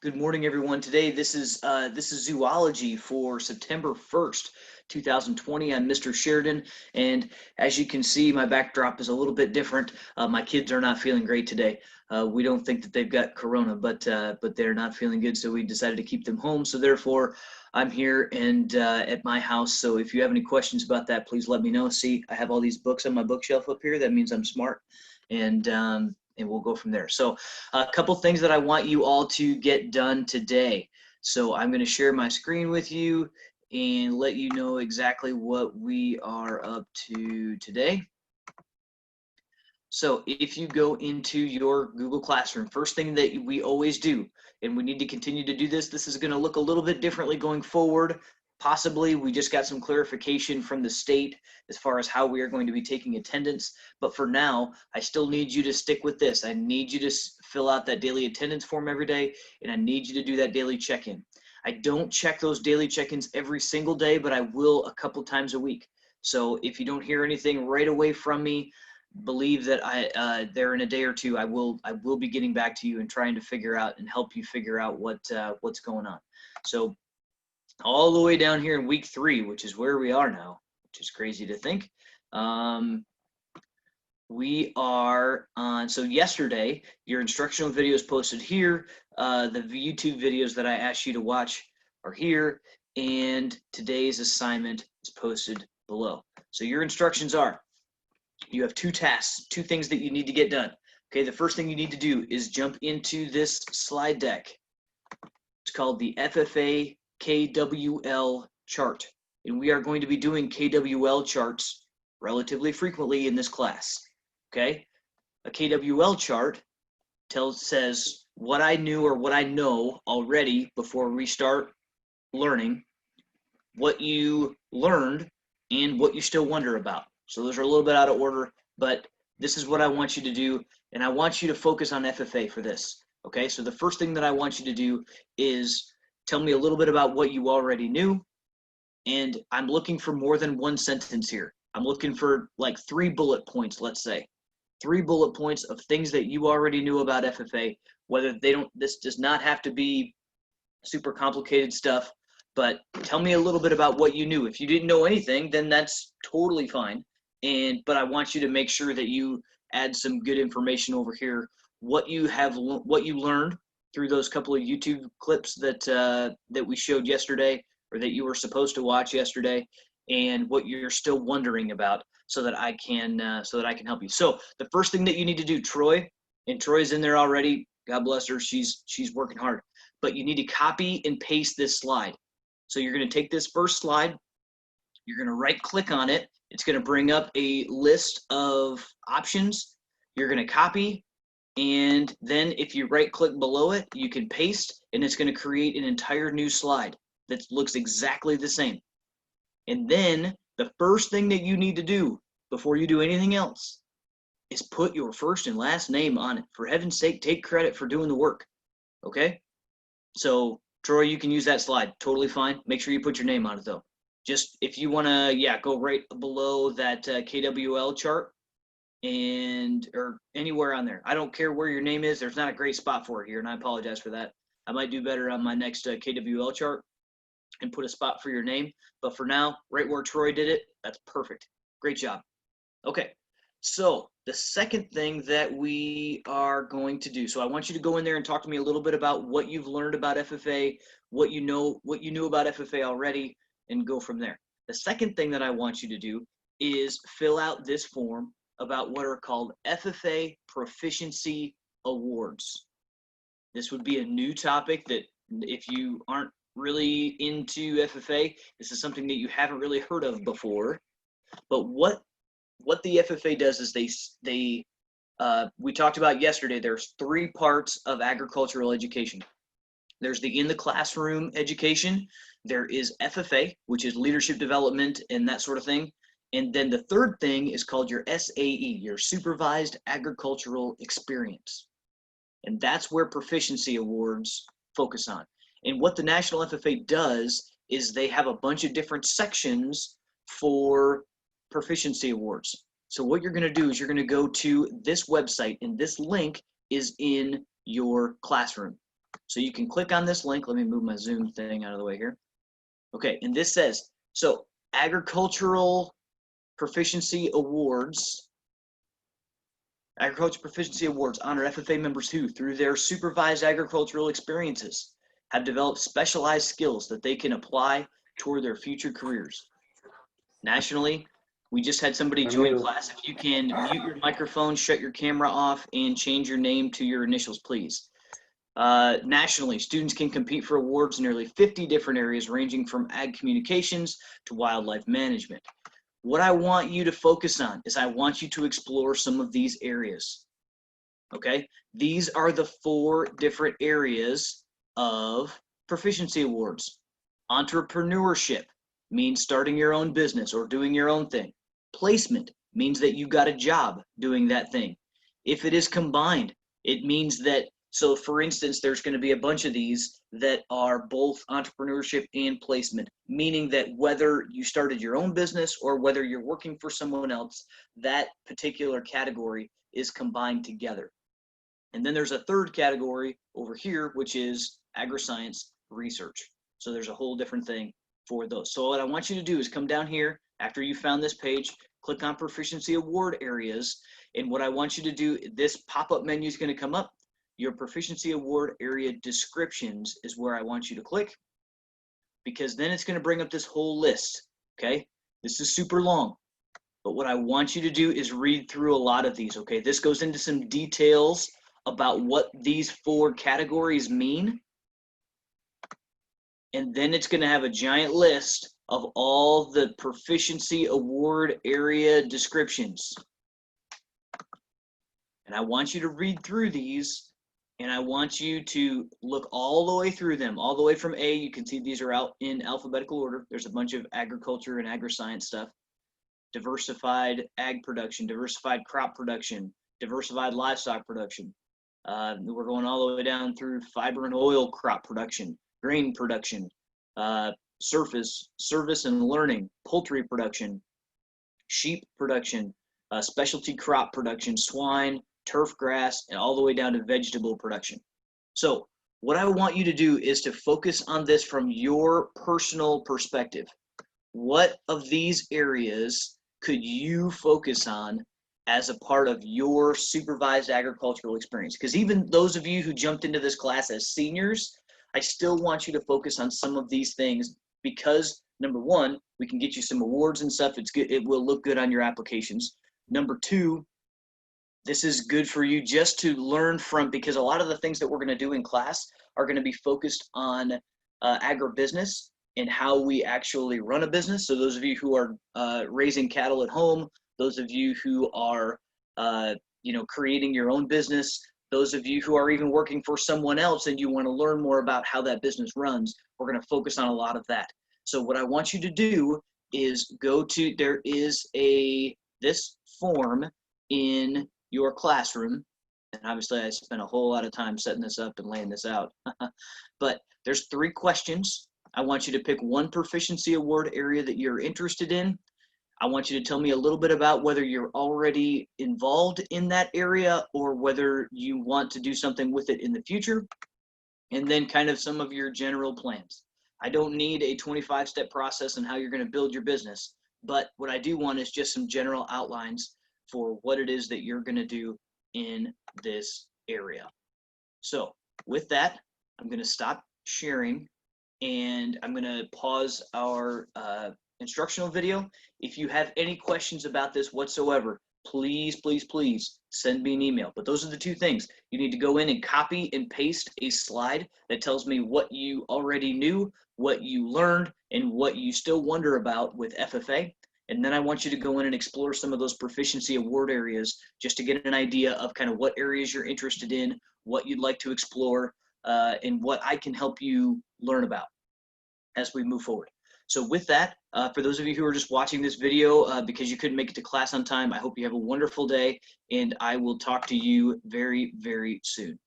Good morning, everyone. Today, this is zoology for September 1st, 2020. I'm Mr. Sheridan, and as you can see, my backdrop is a little bit different. My kids are not feeling great today. We don't think that they've got corona, but they're not feeling good, so we decided to keep them home. So therefore, I'm here and at my house. So if you have any questions about that, please let me know. See, I have all these books on my bookshelf up here. That means I'm smart, and we'll go from there. So a couple things that I want you all to get done today. So I'm going to share my screen with you and let you know exactly what we are up to today. So if you go into your Google Classroom, first thing that we always do, and we need to continue to do this, this is going to look a little bit differently going forward. Possibly we just got some clarification from the state as far as how we are going to be taking attendance. But for now, I still need you to stick with this. I need you to fill out that daily attendance form every day, and I need you to do that daily check-in. I don't check those daily check-ins every single day, but I will a couple times a week. So if you don't hear anything right away from me, believe that there in a day or two, I will be getting back to you and trying to figure out and help you figure out what's going on. So all the way down here in week 3, which is where we are now, which is crazy to think. We are on, so yesterday, your instructional videos posted here. The YouTube videos that I asked you to watch are here, and today's assignment is posted below. So your instructions are, you have 2 tasks, 2 things that you need to get done. Okay, the first thing you need to do is jump into this slide deck. It's called the FFA KWL chart, and we are going to be doing KWL charts relatively frequently in this class. Okay, a KWL chart says what I knew or what I know already before we start learning, what you learned, and what you still wonder about. So those are a little bit out of order, but this is what I want you to do, and I want you to focus on FFA for this. Okay, so the first thing that I want you to do is tell me a little bit about what you already knew, and I'm looking for more than 1 sentence here. I'm looking for like 3 bullet points, let's say. 3 bullet points of things that you already knew about FFA, whether this does not have to be super complicated stuff, but tell me a little bit about what you knew. If you didn't know anything, then that's totally fine. But I want you to make sure that you add some good information over here, what you learned through those couple of YouTube clips that we showed yesterday, or that you were supposed to watch yesterday, and what you're still wondering about, so that I can help you. So the first thing that you need to do, Troy, and Troy's in there already. God bless her. She's working hard. But you need to copy and paste this slide. So you're going to take this first slide. You're going to right-click on it. It's going to bring up a list of options. You're going to copy, and then if you right-click below it, you can paste, and it's going to create an entire new slide that looks exactly the same. And then the first thing that you need to do before you do anything else is put your first and last name on it. For heaven's sake, take credit for doing the work. Okay? So Troy, you can use that slide. Totally fine. Make sure you put your name on it though. Just if you want to, go right below that KWL chart or anywhere on there. I don't care where your name is. There's not a great spot for it here, and I apologize for that. I might do better on my next KWL chart and put a spot for your name. But for now, right where Troy did it, that's perfect. Great job. Okay, so the second thing that we are going to do, so I want you to go in there and talk to me a little bit about what you've learned about FFA, what you knew about FFA already, and go from there. The second thing that I want you to do is fill out this form about what are called FFA Proficiency Awards. This would be a new topic that if you aren't really into FFA, this is something that you haven't really heard of before. But what the FFA does is we talked about yesterday, there's 3 parts of agricultural education. There's the in the classroom education. There is FFA, which is leadership development and that sort of thing. And then the third thing is called your SAE, your supervised agricultural experience. And that's where proficiency awards focus on. And what the National FFA does is they have a bunch of different sections for proficiency awards. So what you're going to do is you're going to go to this website, and this link is in your classroom. So you can click on this link. Let me move my Zoom thing out of the way here. Okay, and this says, so Agriculture Proficiency Awards honor FFA members who, through their supervised agricultural experiences, have developed specialized skills that they can apply toward their future careers. Nationally, we just had somebody join class. If you can mute your microphone, shut your camera off, and change your name to your initials, please. Nationally, students can compete for awards in nearly 50 different areas, ranging from ag communications to wildlife management. What I want you to focus on is I want you to explore some of these areas. Okay, these are the 4 different areas of proficiency awards. Entrepreneurship means starting your own business or doing your own thing. Placement means that you got a job doing that thing. If it is combined, it means that, so for instance, there's going to be a bunch of these that are both entrepreneurship and placement, meaning that whether you started your own business or whether you're working for someone else, that particular category is combined together. And then there's a third category over here, which is agri-science research. So there's a whole different thing for those. So what I want you to do is come down here after you found this page, click on proficiency award areas. And what I want you to do, this pop-up menu is going to come up. Your proficiency award area descriptions is where I want you to click, because then it's going to bring up this whole list. Okay, this is super long, but what I want you to do is read through a lot of these. Okay, this goes into some details about what these 4 categories mean, and then it's going to have a giant list of all the proficiency award area descriptions. And I want you to read through these, and I want you to look all the way through them, all the way from A. You can see these are out in alphabetical order. There's a bunch of agriculture and agri-science stuff. Diversified ag production, diversified crop production, diversified livestock production. We're going all the way down through fiber and oil crop production, grain production, service and learning, poultry production, sheep production, specialty crop production, swine, turf grass, and all the way down to vegetable production. So what I want you to do is to focus on this from your personal perspective. What of these areas could you focus on as a part of your supervised agricultural experience? Because even those of you who jumped into this class as seniors, I still want you to focus on some of these things, because number 1, we can get you some awards and stuff. It's good. It will look good on your applications. Number 2, this is good for you just to learn from, because a lot of the things that we're going to do in class are going to be focused on agribusiness and how we actually run a business. So those of you who are raising cattle at home, those of you who are creating your own business, those of you who are even working for someone else and you want to learn more about how that business runs, we're going to focus on a lot of that. So what I want you to do is go to, there is this form in your classroom, and obviously I spent a whole lot of time setting this up and laying this out, but there's 3 questions. I want you to pick one proficiency award area that you're interested in. I want you to tell me a little bit about whether you're already involved in that area or whether you want to do something with it in the future, and then kind of some of your general plans. I don't need a 25-step process on how you're going to build your business, but what I do want is just some general outlines for what it is that you're going to do in this area. So with that, I'm going to stop sharing and I'm going to pause our instructional video. If you have any questions about this whatsoever, please, please, please send me an email. But those are the 2 things. You need to go in and copy and paste a slide that tells me what you already knew, what you learned, and what you still wonder about with FFA. And then I want you to go in and explore some of those proficiency award areas just to get an idea of kind of what areas you're interested in, what you'd like to explore, and what I can help you learn about as we move forward. So with that, for those of you who are just watching this video because you couldn't make it to class on time, I hope you have a wonderful day, and I will talk to you very, very soon.